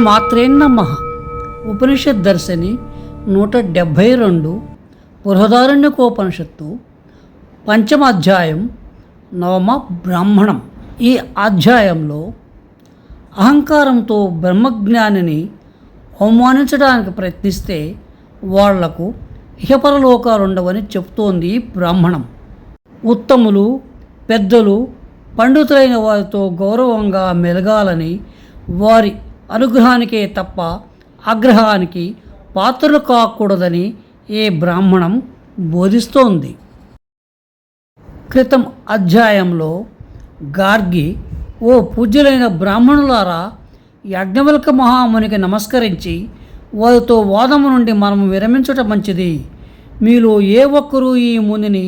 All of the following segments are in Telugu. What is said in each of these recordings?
శ్రీమాత్రే నమః. ఉపనిషత్ దర్శని 172 బృహదారణ్యకోపనిషత్తు పంచమ అధ్యాయం నవమ బ్రాహ్మణం. ఈ అధ్యాయంలో అహంకారంతో బ్రహ్మజ్ఞానిని అవమానించడానికి ప్రయత్నిస్తే వాళ్లకు ఇహపరలోకాలుండవని చెప్తోంది బ్రాహ్మణం. ఉత్తములు, పెద్దలు, పండితులైన వారితో గౌరవంగా మెలగాలని, వారి అనుగ్రహానికే తప్ప ఆగ్రహానికి పాత్రలు కాకూడదని ఈ బ్రాహ్మణం బోధిస్తోంది. క్రితం అధ్యాయంలో గార్గి, ఓ పూజ్యులైన బ్రాహ్మణులారా, యాజ్ఞవల్క మహామునికి నమస్కరించి వారితో వాదము నుండి మనం విరమించటం మంచిది. మీలో ఏ ఒక్కరూ ఈ మునిని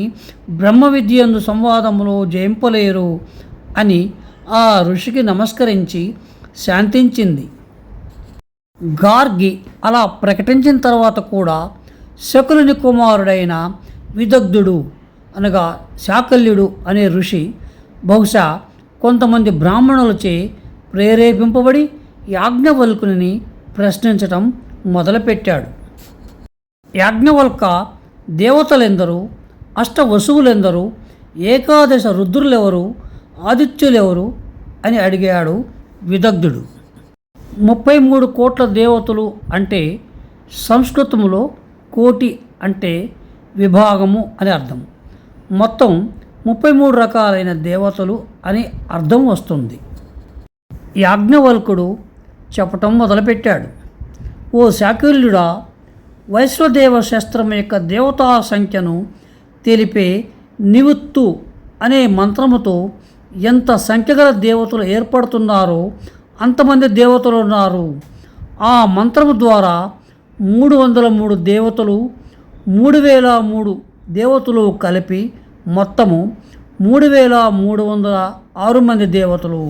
బ్రహ్మ విద్యందు సంవాదములో జయింపలేరు అని ఆ ఋషికి నమస్కరించి శాంతించింది. గార్గి అలా ప్రకటించిన తర్వాత కూడా శకుని కుమారుడైన విదగ్ధుడు అనగా శాకల్యుడు అనే ఋషి బహుశా కొంతమంది బ్రాహ్మణులచే ప్రేరేపింపబడి యాజ్ఞవల్కుని ప్రశ్నించటం మొదలుపెట్టాడు. యాజ్ఞవల్క, దేవతలెందరూ, అష్టవసువులెందరూ, ఏకాదశ రుద్రులెవరు, ఆదిత్యులెవరు అని అడిగాడు విదగ్ధుడు. 33 కోట్ల దేవతలు అంటే సంస్కృతంలో కోటి అంటే విభాగము అని అర్థం. మొత్తం 33 రకాలైన దేవతలు అని అర్థం వస్తుంది. యాజ్ఞవల్కుడు చెప్పటం మొదలుపెట్టాడు. ఓ శాకల్యుడా, వైశ్వదేవ శస్త్రం యొక్క దేవతా సంఖ్యను తెలిపే నివుత్తు అనే మంత్రముతో ఎంత సంఖ్యగల దేవతలు ఏర్పడుతున్నారో అంతమంది దేవతలు ఉన్నారు. ఆ మంత్రము ద్వారా 303 దేవతలు, 3003 దేవతలు కలిపి మొత్తము 3306 మంది దేవతలు.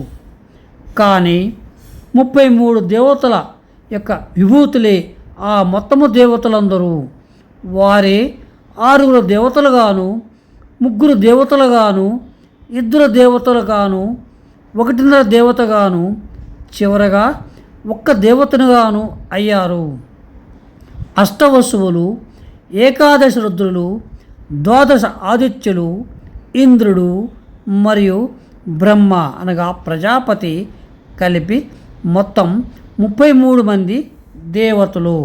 కానీ 33 దేవతల యొక్క విభూతులే ఆ మొత్తము దేవతలందరూ. వారే 6 దేవతలుగాను, 3 దేవతలుగాను, 2 దేవతలుగాను, 1.5 దేవతగాను, చివరగా 1 దేవతనుగాను అయ్యారు. అష్టవసువులు, ఏకాదశ రుద్రులు, 12 ఆదిత్యులు, ఇంద్రుడు మరియు బ్రహ్మ అనగా ప్రజాపతి కలిపి మొత్తం 33 మంది దేవతలు.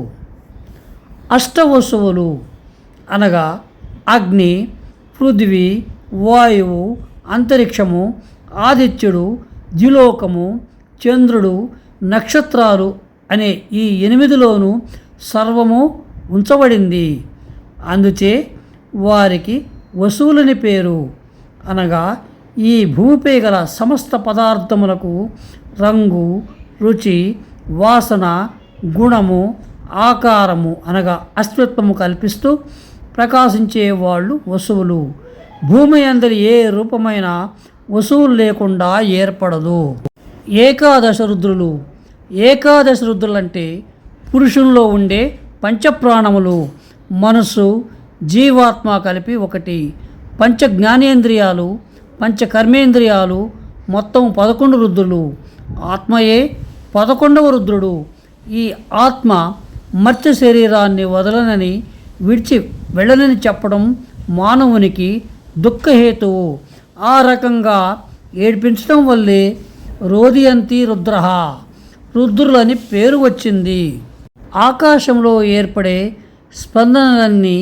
అష్టవసువులు అనగా అగ్ని, పృథివీ, వాయువు, అంతరిక్షము, ఆదిత్యుడు, ద్యులోకము, చంద్రుడు, నక్షత్రాలు అనే ఈ 8లోనూ సర్వము ఉంచబడింది. అందుచే వారికి వసువులని పేరు. అనగా ఈ భూమిపై గల సమస్త పదార్థములకు రంగు, రుచి, వాసన, గుణము, ఆకారము అనగా అస్తిత్వము కల్పిస్తూ ప్రకాశించే వాళ్ళు వసువులు. భూమి అందరి ఏ రూపమైన వసువులు లేకుండా ఏర్పడదు. ఏకాదశ రుద్రులు. ఏకాదశ రుద్రులంటే పురుషుల్లో ఉండే పంచప్రాణములు, మనస్సు, జీవాత్మ కలిపి ఒకటి. పంచ జ్ఞానేంద్రియాలు, పంచ కర్మేంద్రియాలు, మొత్తం 11 రుద్రులు. ఆత్మయే 11వ రుద్రుడు. ఈ ఆత్మ మర్త్య శరీరాన్ని వదలనని, విడిచి వెళ్ళనని చెప్పడం మానవునికి దుఃఖహేతువు. ఆ రకంగా ఏడ్పించడం వల్లే రోదియంతి రుద్ర, రుద్రులని పేరు వచ్చింది. ఆకాశంలో ఏర్పడే స్పందనలన్నీ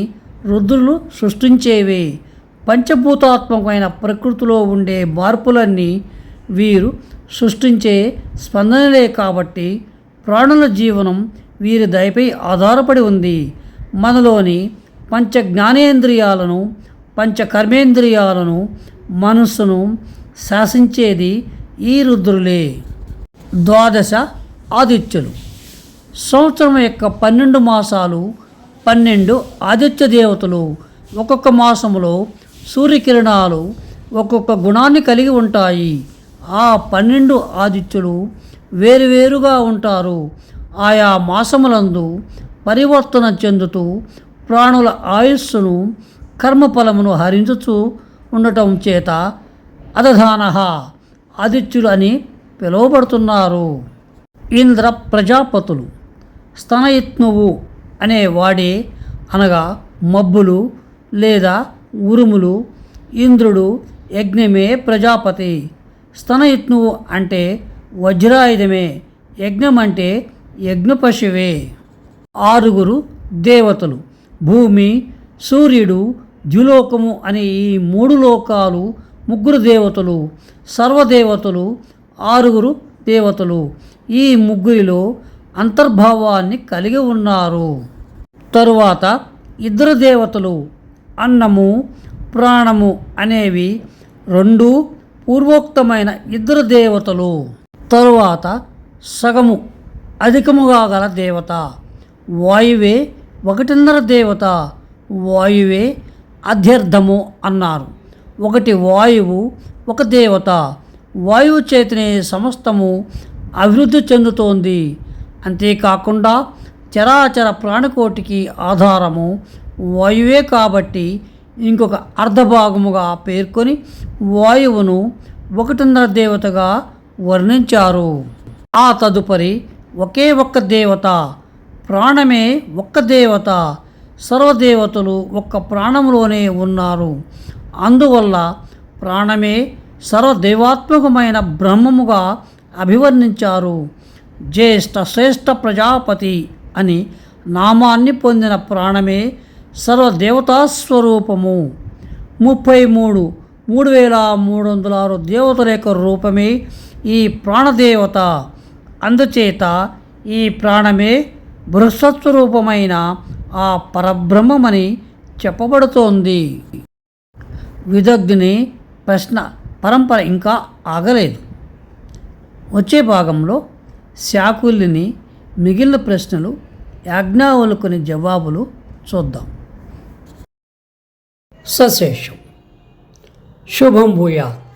రుద్రులు సృష్టించేవే. పంచభూతాత్మకమైన ప్రకృతిలో ఉండే మార్పులన్నీ వీరు సృష్టించే స్పందనలే. కాబట్టి ప్రాణుల జీవనం వీరి దయపై ఆధారపడి ఉంది. మనలోని పంచ జ్ఞానేంద్రియాలను, పంచ కర్మేంద్రియాలను, మనస్సును శాసించేది ఈ రుద్రులే. 12 ఆదిత్యులు. సంవత్సరం యొక్క 12 మాసాలు 12 ఆదిత్య దేవతలు. ఒక్కొక్క మాసములో సూర్యకిరణాలు ఒక్కొక్క గుణాన్ని కలిగి ఉంటాయి. ఆ 12 ఆదిత్యులు వేరువేరుగా ఉంటారు. ఆయా మాసములందు పరివర్తన చెందుతూ ప్రాణుల ఆయుస్సును, కర్మఫలమును హరించుచూ ఉండటం చేత అదధాన ఆదిత్యులు అని పిలువబడుతున్నారు. ఇంద్ర ప్రజాపతులు. స్తనయిత్నువు అనే వాడే అనగా మబ్బులు లేదా ఉరుములు. ఇంద్రుడు యజ్ఞమే ప్రజాపతి. స్తనయిత్నువు అంటే వజ్రాయుధమే. యజ్ఞం అంటే యజ్ఞపశువే. 6 దేవతలు. భూమి, సూర్యుడు, ద్యులోకము అనే ఈ 3 లోకాలు 3 దేవతలు. సర్వదేవతలు 6 దేవతలు. ఈ 3లో అంతర్భావాన్ని కలిగి ఉన్నారు. తరువాత 2 దేవతలు. అన్నము, ప్రాణము అనేవి 2 పూర్వోక్తమైన 2 దేవతలు. తరువాత సగము అధికముగా గల దేవత వాయువే 1.5 దేవత. వాయువే అధ్యర్థము అన్నారు. 1 వాయువు 1 దేవత. వాయువు చేతనే సమస్తము అభివృద్ధి చెందుతోంది. అంతేకాకుండా చరాచర ప్రాణికోటికి ఆధారము వాయువే కాబట్టి ఇంకొక అర్ధభాగముగా పేర్కొని వాయువును 1.5 దేవతగా వర్ణించారు. ఆ తదుపరి ఒకే ఒక్క దేవత, ప్రాణమే ఒక్క దేవత. సర్వదేవతలు ఒక్క ప్రాణంలోనే ఉన్నారు. అందువల్ల ప్రాణమే సర్వదేవాత్మకమైన బ్రహ్మముగా అభివర్ణించారు. జ్యేష్ఠ శ్రేష్ఠ ప్రజాపతి అని నామాన్ని పొందిన ప్రాణమే సర్వదేవతాస్వరూపము. 33,306 దేవతల యొక్క రూపమే ఈ ప్రాణదేవత. అందుచేత ఈ ప్రాణమే బృహస్వరూపమైన ఆ పరబ్రహ్మమని చెప్పబడుతోంది. విదగ్ధిని ప్రశ్న పరంపర ఇంకా ఆగలేదు. వచ్చే భాగంలో శాకుల్ని మిగిలిన ప్రశ్నలు, యాజ్ఞవల్కుని జవాబులు చూద్దాం. సశేషం. శుభం భూయాత్.